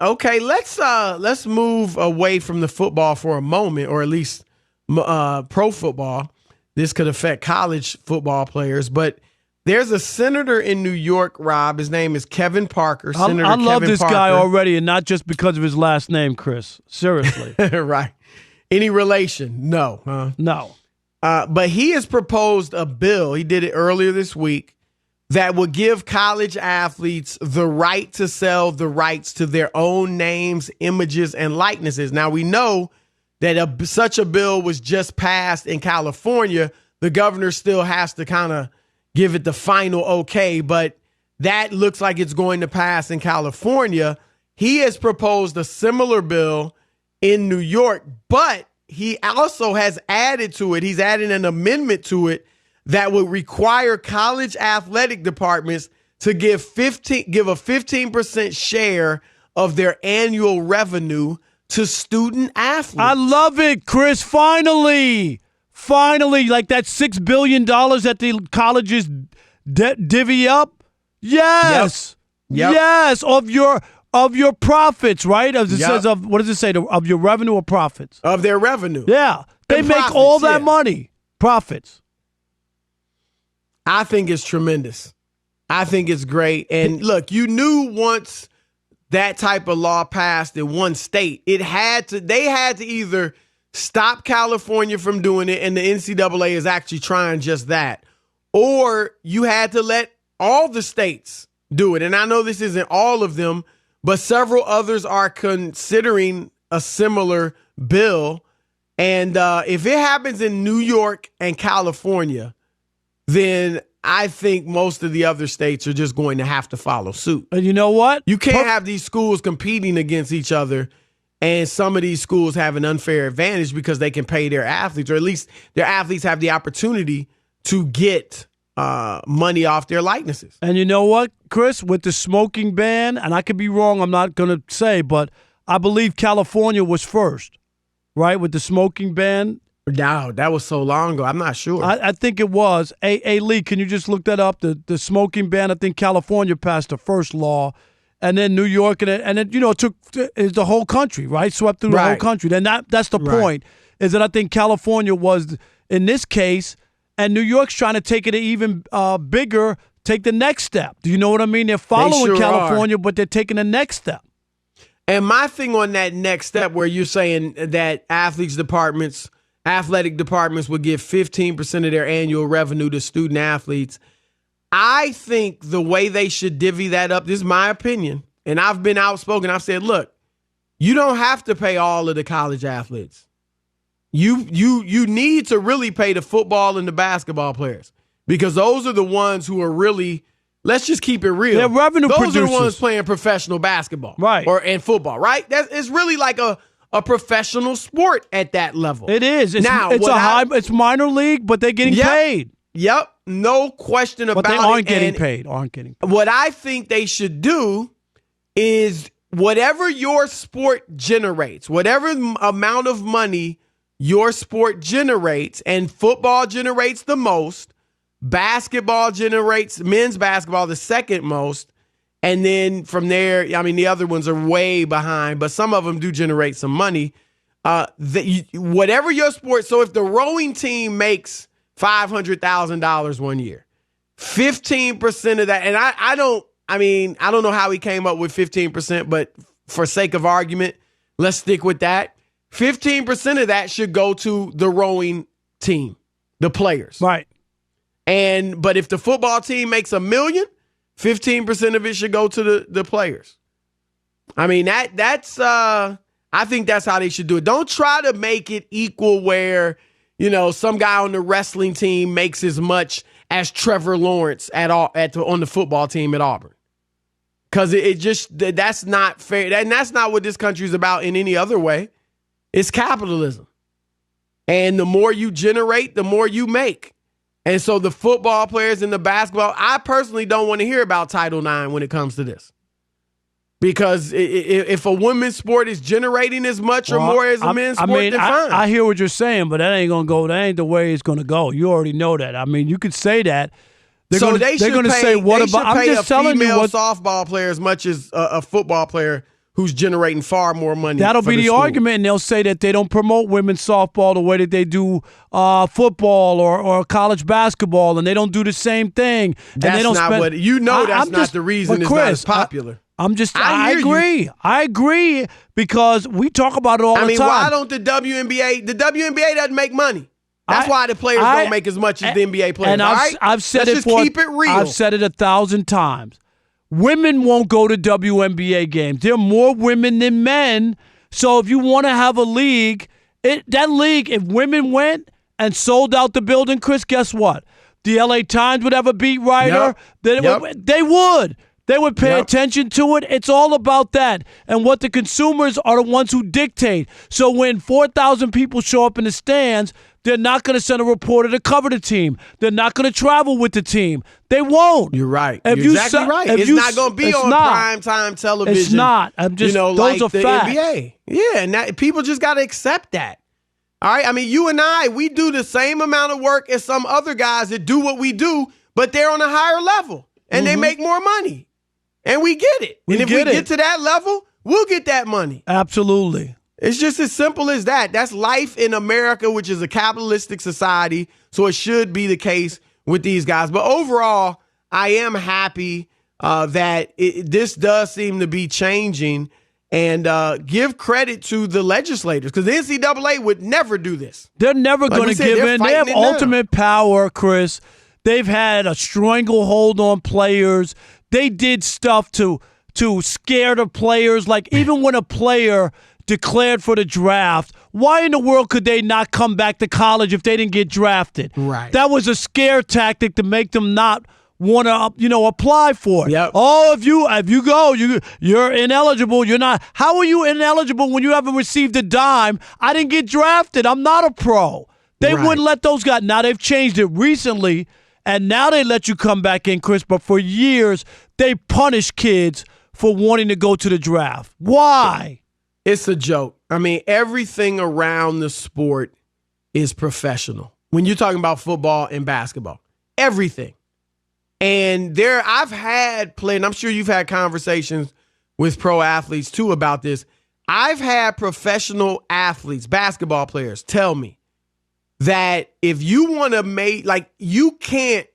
Okay, let's move away from the football for a moment, or at least pro football. This could affect college football players, but there's a senator in New York, Rob. His name is Kevin Parker. Senator I love Kevin this Parker. guy already, and not just because of his last name, Chris. Seriously. Right. Any relation? No. Huh? No. But he has proposed a bill. He did it earlier this week that would give college athletes the right to sell the rights to their own names, images, and likenesses. Now, we know that such a bill was just passed in California. The governor still has to kind of give it the final okay, but that looks like it's going to pass in California. He has proposed a similar bill in New York, but he also has added to it, he's added an amendment to it that would require college athletic departments to give a 15% share of their annual revenue to student athletes. I love it, Chris. Finally, like that $6 billion that the colleges divvy up. Yes. Yep. Yes. Of your profits, right? As it says, what does it say? Of your revenue or profits? Of their revenue. Yeah. They make profits, all that money. Profits. I think it's tremendous. I think it's great. And look, you knew once that type of law passed in one state, they had to either stop California from doing it, and the NCAA is actually trying just that, or you had to let all the states do it. And I know this isn't all of them, but several others are considering a similar bill. And if it happens in New York and California, then I think most of the other states are just going to have to follow suit. And you know what? You can't have these schools competing against each other, and some of these schools have an unfair advantage because they can pay their athletes, or at least their athletes have the opportunity to get money off their likenesses. And you know what, Chris? With the smoking ban, and I could be wrong, I'm not going to say, but I believe California was first, right, with the smoking ban. No, that was so long ago. I'm not sure. I think it was. Hey, Lee, can you just look that up? The smoking ban, I think California passed the first law, and then New York, and then it took the whole country, right? Swept through the whole country. Then that's the point, is that I think California was, in this case, and New York's trying to take it even bigger, take the next step. Do you know what I mean? They're following California, but they're taking the next step. And my thing on that next step, where you're saying that athletic departments would give 15% of their annual revenue to student athletes, I think the way they should divvy that up, this is my opinion, and I've been outspoken. I've said, look, you don't have to pay all of the college athletes. You need to really pay the football and the basketball players, because those are the ones who are really, let's just keep it real. They're revenue producers. Those are the ones playing professional basketball, right? And football, right? It's really like a professional sport at that level. It is. It's minor league, but they're getting paid. Yep, no question about it. But they aren't getting paid. What I think they should do is whatever your sport generates, whatever amount of money your sport generates, and football generates the most, basketball generates, men's basketball the second most, and then from there, I mean, the other ones are way behind, but some of them do generate some money. Whatever your sport, so if the rowing team makes $500,000 one year, 15% of that, and I don't know how he came up with 15%, but for sake of argument, let's stick with that. 15% of that should go to the rowing team, the players. Right. But if the football team makes $1 million, 15% of it should go to the players. I mean, that's I think that's how they should do it. Don't try to make it equal where, some guy on the wrestling team makes as much as Trevor Lawrence on the football team at Auburn. Because that's not fair. And that's not what this country is about in any other way. It's capitalism. And the more you generate, the more you make. And so the football players and the basketball, I personally don't want to hear about Title IX when it comes to this. Because if a women's sport is generating as much or more as a men's sport, then fine. I hear what you're saying, but that ain't going to go. That ain't the way it's going to go. You already know that. I mean, you could say that. They're going to say, what about? I'm just telling you, female softball player as much as a football player who's generating far more money. That'll for be the school. argument, and they'll say that they don't promote women's softball the way that they do football or college basketball, and they don't do the same thing. And That's they don't not spend, what you know. That's I'm not just, the reason but it's Chris, not as popular. I agree. I agree because we talk about it all the time. Why don't the WNBA? The WNBA doesn't make money. That's why the players don't make as much as the NBA players. And I've said Let's just keep it real. I've said it 1,000 times. Women won't go to WNBA games. There are more women than men. So if you want to have a league, that league, if women went and sold out the building, Chris, guess what? The LA Times would have a beat writer. They would. They would pay attention to it. It's all about that. And what the consumers are the ones who dictate. So when 4,000 people show up in the stands, they're not going to send a reporter to cover the team. They're not going to travel with the team. They won't. You're right. You're exactly right. It's not going to be on primetime television. It's not. I'm just, those like are the facts. NBA. Yeah, and people just got to accept that. All right? I mean, you and I, we do the same amount of work as some other guys that do what we do, but they're on a higher level, and they make more money. And we get it. And if we get to that level, we'll get that money. Absolutely. It's just as simple as that. That's life in America, which is a capitalistic society. So it should be the case with these guys. But overall, I am happy that this does seem to be changing, and give credit to the legislators, because the NCAA would never do this. They're never going to give in. They have ultimate power, Chris. They've had a stranglehold on players. They did stuff to scare the players. Like, even when a player declared for the draft, why in the world could they not come back to college if they didn't get drafted? Right. That was a scare tactic to make them not want to, apply for it. Yep. Oh, if you go, you're ineligible. You're not. How are you ineligible when you haven't received a dime? I didn't get drafted. I'm not a pro. They wouldn't let those guys. Now they've changed it recently. And now they let you come back in, Chris. But for years, they punish kids for wanting to go to the draft. Why? It's a joke. I mean, everything around the sport is professional. When you're talking about football and basketball, everything. And I've had and I'm sure you've had conversations with pro athletes too about this. I've had professional athletes, basketball players, tell me that if you want to you can't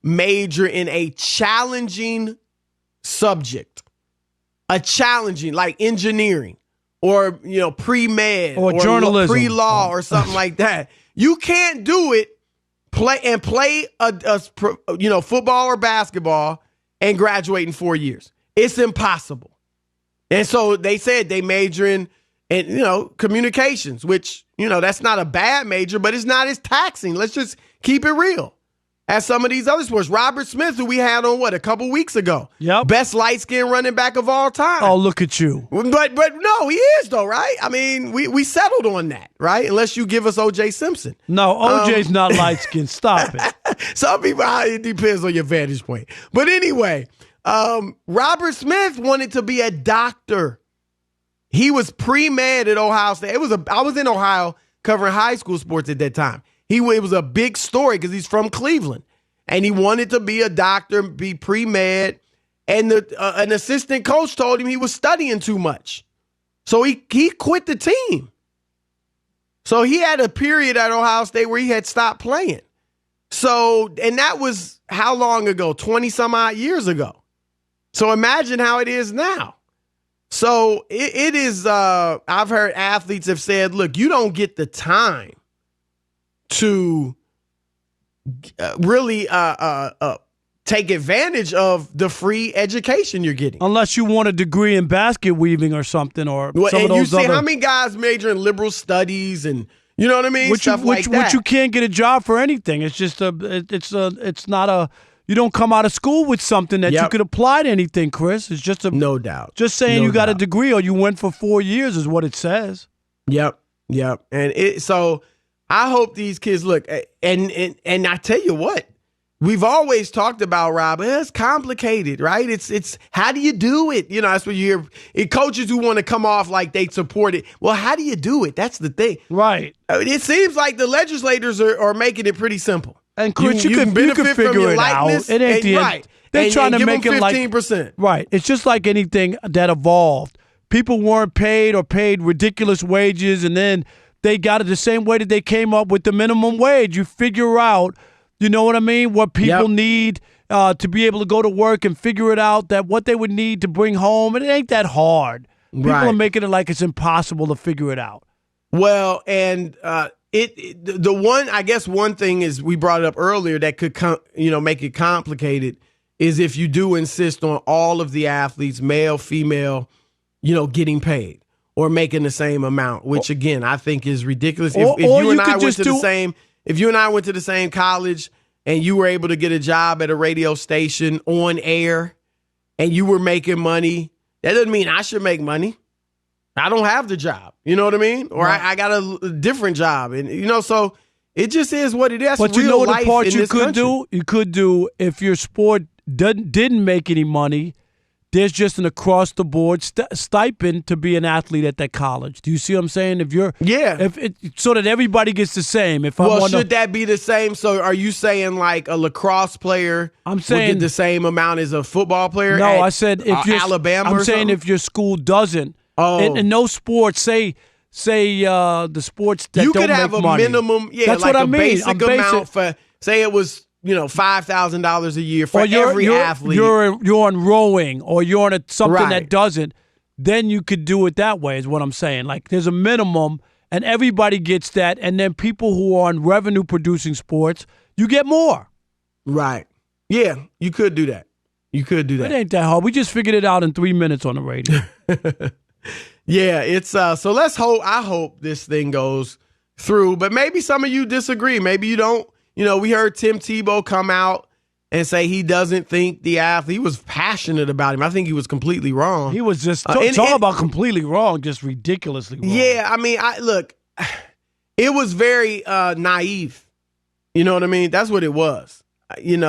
major in a challenging subject, like engineering or, pre-med or journalism, pre-law or something like that. You can't do it, play a football or basketball and graduate in 4 years. It's impossible. And so they said they major in communications, which, that's not a bad major, but it's not as taxing. Let's just keep it real. As some of these other sports, Robert Smith, who we had on a couple weeks ago. Yep. Best light-skinned running back of all time. Oh, look at you. But no, he is though, right? I mean, we settled on that, right? Unless you give us O.J. Simpson. No, O.J.'s not light-skinned. Stop it. Some people, it depends on your vantage point. But anyway, Robert Smith wanted to be a doctor. He was pre-med at Ohio State. I was in Ohio covering high school sports at that time. It was a big story because he's from Cleveland, and he wanted to be a doctor, be pre-med, and an assistant coach told him he was studying too much. So he quit the team. So he had a period at Ohio State where he had stopped playing. So, and that was how long ago? 20 some odd years ago. So imagine how it is now. So it is, I've heard athletes have said, look, you don't get the time to really take advantage of the free education you're getting. Unless you want a degree in basket weaving or something, or some of those you see other... how many guys major in liberal studies and, you know what I mean? Stuff like that. Which you can't get a job for anything. It's just it's not a... You don't come out of school with something that you could apply to anything, Chris. It's just no doubt. Just saying you got a degree or you went for 4 years is what it says. Yep. And so I hope these kids look, and I tell you what, we've always talked about, Rob, it's complicated, right? It's how do you do it? That's what you hear. Coaches who want to come off like they support it. Well, how do you do it? That's the thing. Right. It seems like the legislators are making it pretty simple. And Chris, you can figure it out. It ain't the end. They're trying to make it 15%. Like 15%. Right. It's just like anything that evolved. people weren't paid or paid ridiculous wages, and then they got it the same way that they came up with the minimum wage. You figure out, you know what I mean, what people need to be able to go to work and figure it out, that what they would need to bring home. And it ain't that hard. People are making it like it's impossible to figure it out. Well, and one thing is, we brought it up earlier, that could make it complicated, is if you do insist on all of the athletes, male, female, getting paid or making the same amount, which again I think is ridiculous. If you and I went to the same college and you were able to get a job at a radio station on air and you were making money, that doesn't mean I should make money. I don't have the job. You know what I mean? Or I got a different job. And, so it just is what it is. But you know what the part you could do? You could do, if your sport didn't make any money, there's just an across-the-board stipend to be an athlete at that college. Do you see what I'm saying? So that everybody gets the same. Should that be the same? So are you saying like a lacrosse player would get the same amount as a football player? No, I said if you're Alabama. I'm saying if your school doesn't. In no sports, say the sports that you don't could have make a money. minimum. Yeah, that's like what I mean. Basic amount for, say it was $5,000 a year for every athlete. You're on rowing, or you're on something that doesn't. Then you could do it that way. Is what I'm saying. Like there's a minimum, and everybody gets that, and then people who are on revenue producing sports, you get more. Right. Yeah, you could do that. It ain't that hard. We just figured it out in 3 minutes on the radio. Yeah, it's so let's hope. I hope this thing goes through, but maybe some of you disagree. Maybe you don't. We heard Tim Tebow come out and say he doesn't think the athlete. He was passionate about him. I think he was completely wrong. He was just talking about completely wrong, just ridiculously wrong. Yeah, I mean, look, it was very naive. You know what I mean? That's what it was. And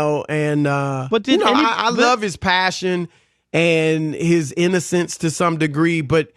I love his passion and his innocence to some degree, but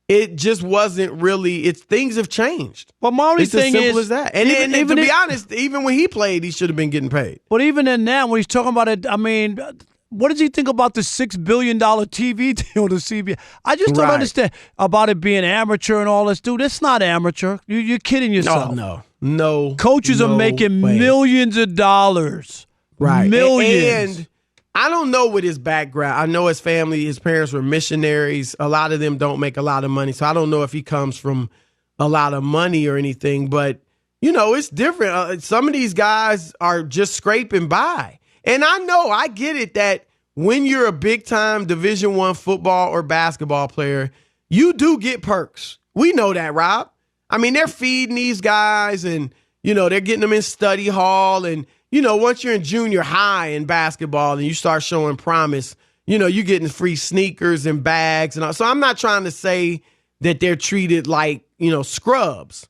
it just wasn't really. Things have changed. But my only thing is, as simple as that. And to be honest, even when he played, he should have been getting paid. But even in that, when he's talking about it, I mean, what does he think about the $6 billion TV deal to CBS? I just don't understand about it being amateur and all this, dude. It's not amateur. You're kidding yourself. No. Coaches are making millions of dollars. Right. Millions. And I don't know what his background. I know his family, his parents were missionaries. A lot of them don't make a lot of money. So I don't know if he comes from a lot of money or anything. But, it's different. Some of these guys are just scraping by. And I get it that when you're a big-time Division I football or basketball player, you do get perks. We know that, Rob. I mean, they're feeding these guys and, they're getting them in study hall. And, once you're in junior high in basketball and you start showing promise, you're getting free sneakers and bags. And all. So I'm not trying to say that they're treated like, scrubs.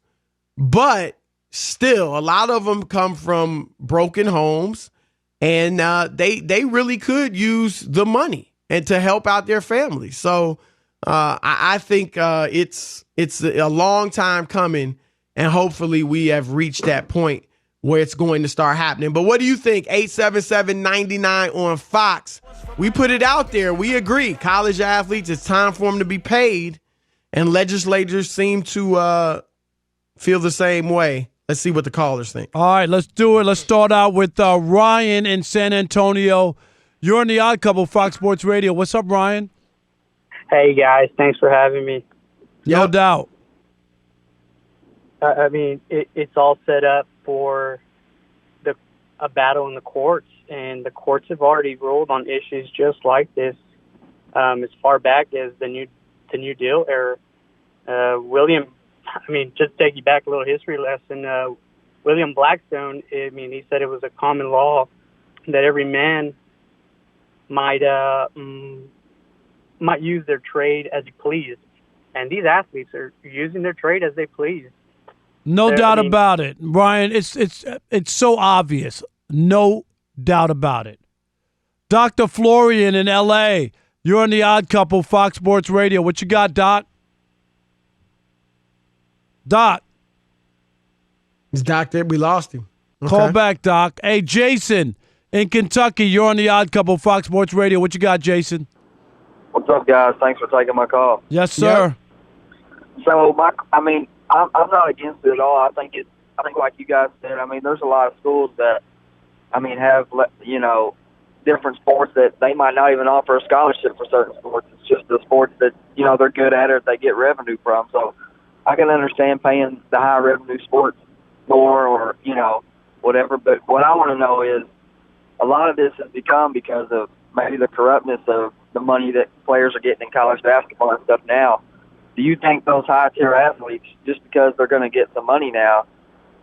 But still, a lot of them come from broken homes. And they really could use the money and to help out their families. So I think it's a long time coming, and hopefully we have reached that point where it's going to start happening. But what do you think? 877-99 on Fox. We put it out there. We agree. College athletes, it's time for them to be paid, and legislators seem to feel the same way. Let's see what the callers think. All right, let's do it. Let's start out with Ryan in San Antonio. You're on the Odd Couple, Fox Sports Radio. What's up, Ryan? Hey, guys. Thanks for having me. No doubt. I mean, it's all set up for a battle in the courts, and the courts have already ruled on issues just like this as far back as the New Deal era. Just take you back a little history lesson. William Blackstone, he said it was a common law that every man might use their trade as he pleased. And these athletes are using their trade as they please. No doubt about it, Ryan. It's so obvious. No doubt about it. Dr. Florian in L.A., you're on the Odd Couple, Fox Sports Radio. What you got, Doc? Doc. He's Doc there. We lost him. Okay. Call back, Doc. Hey, Jason in Kentucky, you're on the Odd Couple, Fox Sports Radio. What you got, Jason? What's up, guys? Thanks for taking my call. Yes, sir. Yep. So, I'm not against it at all. I think like you guys said, there's a lot of schools that, have, different sports that they might not even offer a scholarship for certain sports. It's just the sports that, they're good at or they get revenue from. So I can understand paying the high revenue sports more or, whatever. But what I want to know is a lot of this has become because of maybe the corruptness of the money that players are getting in college basketball and stuff now. Do you think those high-tier athletes, just because they're going to get some money now,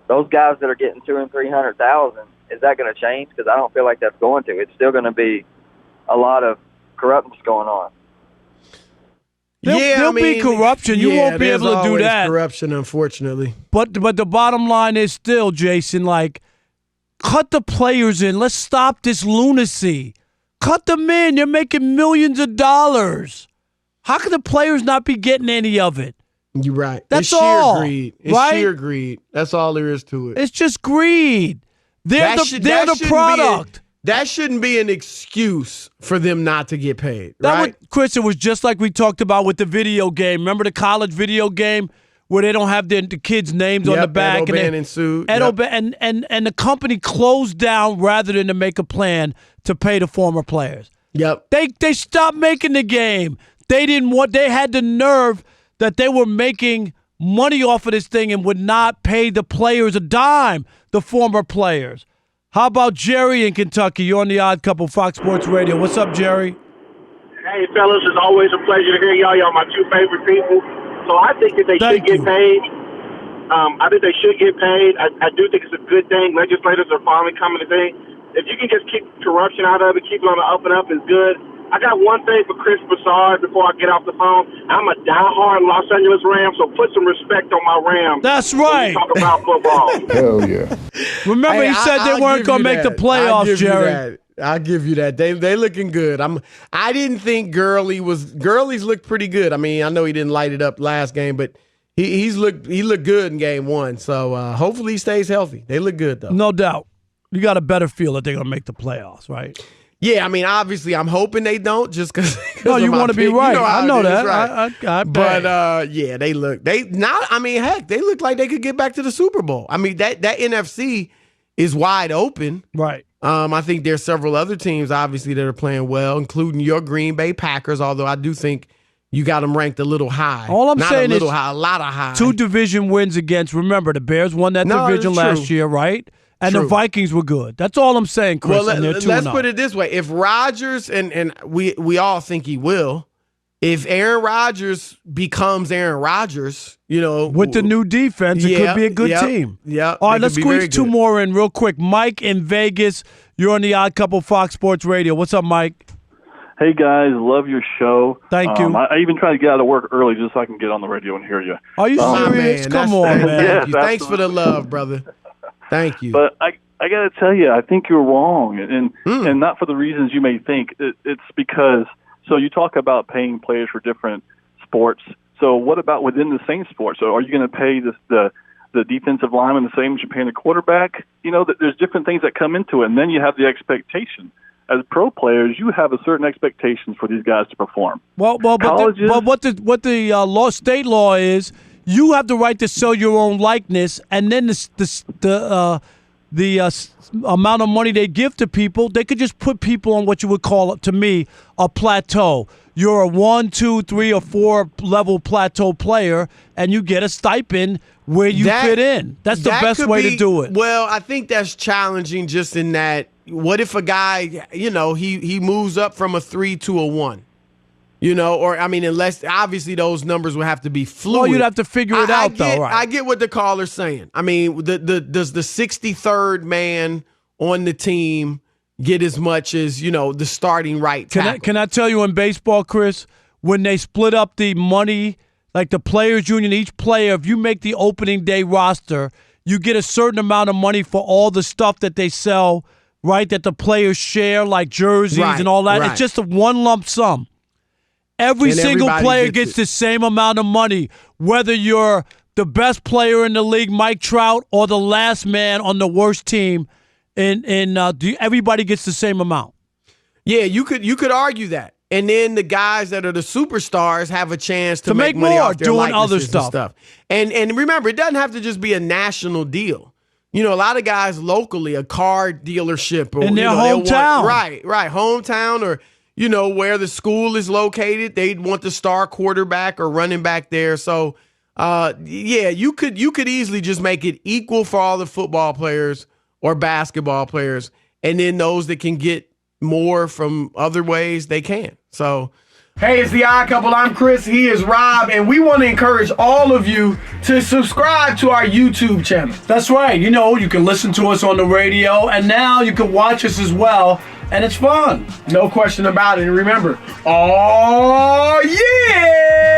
those guys that are getting $200,000 and $300,000, is that going to change? Because I don't feel like that's going to. It's still going to be a lot of corruptness going on. There'll be corruption. You won't be able to do that. Corruption, unfortunately. But the bottom line is still, Jason, like, cut the players in. Let's stop this lunacy. Cut them in. You're making millions of dollars. How can the players not be getting any of it? You're right. That's it's all. Sheer greed. It's right? sheer greed. That's all there is to it. It's just greed. They're the product. That shouldn't be an excuse for them not to get paid, right? Chris, it was just like we talked about with the video game. Remember the college video game where they don't have the kids' names on the back? Ed O'Bannon sued. And the company closed down rather than to make a plan to pay the former players. Yep. They stopped making the game. They had the nerve that they were making money off of this thing and would not pay the players a dime, the former players. How about Jerry in Kentucky? You're on the Odd Couple, Fox Sports Radio. What's up, Jerry? Hey, fellas, it's always a pleasure to hear y'all. Y'all my two favorite people. So I think that they should get paid. I think they should get paid. I do think it's a good thing. Legislators are finally coming to think. If you can just keep corruption out of it, keep it on the up and up, is good. I got one thing for Chris Broussard before I get off the phone. I'm a diehard Los Angeles Rams, so put some respect on my Rams. That's right. When we talk about football. Hell yeah. Remember, he said they weren't going to make the playoffs, Jerry. I'll give you that. They looking good. I didn't think Gurley's looked pretty good. I know he didn't light it up last game, but he looked good in game one. So hopefully he stays healthy. They look good though. No doubt. You got a better feel that they're going to make the playoffs, right? Yeah, obviously I'm hoping they don't just because. No, you want to be right. I know that. Right. But they look like they could get back to the Super Bowl. That NFC is wide open. Right. I think there's several other teams obviously that are playing well, including your Green Bay Packers, although I do think you got them ranked a little high. All I'm saying is a lot of high. 2 division wins against. Remember, the Bears won that division last year, right? And the Vikings were good. That's all I'm saying, Chris. Well, let's put it this way. If Rodgers, and we all think he will, if Aaron Rodgers becomes Aaron Rodgers, with the new defense, it could be a good team. Yeah. All right, let's squeeze 2 more in real quick. Mike in Vegas, you're on the Odd Couple Fox Sports Radio. What's up, Mike? Hey, guys, love your show. Thank you. I even try to get out of work early just so I can get on the radio and hear you. Are you serious? Come on, man. Yes, thanks for the love, brother. Thank you. But I got to tell you, I think you're wrong, and not for the reasons you may think. It's because, so you talk about paying players for different sports. So what about within the same sport? So are you going to pay the defensive lineman the same as you're paying the quarterback? There's different things that come into it, and then you have the expectation. As pro players, you have a certain expectations for these guys to perform. But what the state law is, you have the right to sell your own likeness, and then the amount of money they give to people, they could just put people on what you would call, to me, a plateau. You're a 1, 2, 3, or 4 level plateau player, and you get a stipend where you fit in. That's the best way to do it. Well, I think that's challenging just in that, what if a guy, he moves up from a 3 to a 1? Unless obviously those numbers would have to be fluid. Well, you'd have to figure it out, though, right? I get what the caller's saying. Does the 63rd man on the team get as much as, the starting right tackle? Can I tell you in baseball, Chris, when they split up the money, like the players' union, each player, if you make the opening day roster, you get a certain amount of money for all the stuff that they sell, right, that the players share, like jerseys and all that. Right. It's just a one lump sum. Every single player gets the same amount of money, whether you're the best player in the league, Mike Trout, or the last man on the worst team. Everybody gets the same amount. Yeah, you could argue that. And then the guys that are the superstars have a chance to make money more off their doing other likenesses and stuff. And remember, it doesn't have to just be a national deal. You know, a lot of guys locally, a car dealership or in their hometown. Right, hometown, or where the school is located, they'd want the star quarterback or running back there. So, you could easily just make it equal for all the football players or basketball players, and then those that can get more from other ways, they can. So, hey, it's the Odd Couple. I'm Chris. He is Rob, and we want to encourage all of you to subscribe to our YouTube channel. That's right. You can listen to us on the radio, and now you can watch us as well. And it's fun. No question about it. And remember, oh, yeah!